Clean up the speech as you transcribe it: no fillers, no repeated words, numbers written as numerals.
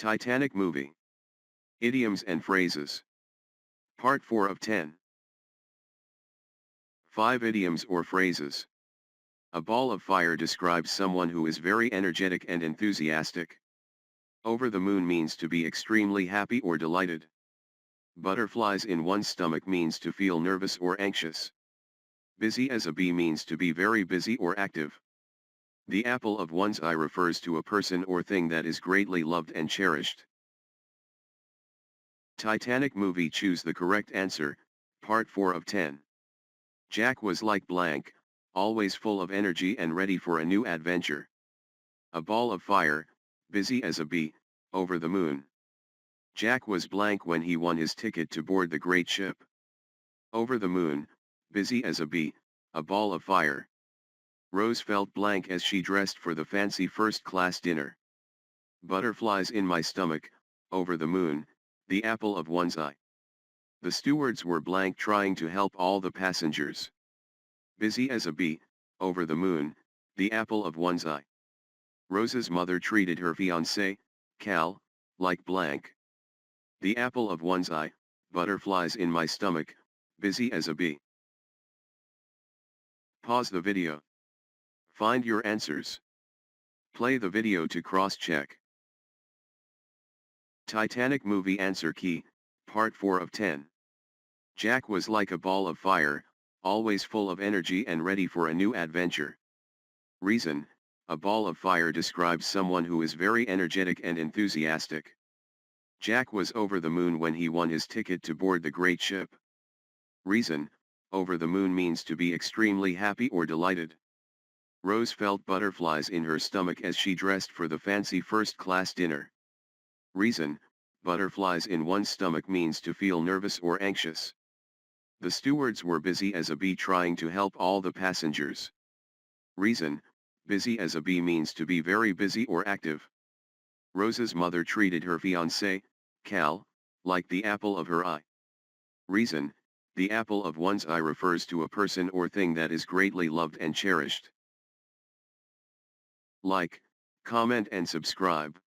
Titanic movie. Idioms and phrases. Part 4 of 10. 5 idioms or phrases. A ball of fire describes someone who is very energetic and enthusiastic. Over the moon means to be extremely happy or delighted. Butterflies in one's stomach means to feel nervous or anxious. Busy as a bee means to be very busy or active. The apple of one's eye refers to a person or thing that is greatly loved and cherished. Titanic movie. Choose the correct answer, part 4 of 10. Jack was like blank, always full of energy and ready for a new adventure. A ball of fire, busy as a bee, over the moon. Jack was blank when he won his ticket to board the great ship. Over the moon, busy as a bee, a ball of fire. Rose felt blank as she dressed for the fancy first-class dinner. Butterflies in my stomach, over the moon, the apple of one's eye. The stewards were blank trying to help all the passengers. Busy as a bee, over the moon, the apple of one's eye. Rose's mother treated her fiancé, Cal, like blank. The apple of one's eye, butterflies in my stomach, busy as a bee. Pause the video. Find your answers. Play the video to cross-check. Titanic movie answer key, part 4 of 10. Jack was like a ball of fire, always full of energy and ready for a new adventure. Reason, a ball of fire describes someone who is very energetic and enthusiastic. Jack was over the moon when he won his ticket to board the great ship. Reason, over the moon means to be extremely happy or delighted. Rose felt butterflies in her stomach as she dressed for the fancy first-class dinner. Reason, butterflies in one's stomach means to feel nervous or anxious. The stewards were busy as a bee trying to help all the passengers. Reason, busy as a bee means to be very busy or active. Rose's mother treated her fiancé, Cal, like the apple of her eye. Reason, the apple of one's eye refers to a person or thing that is greatly loved and cherished. Like, comment and subscribe.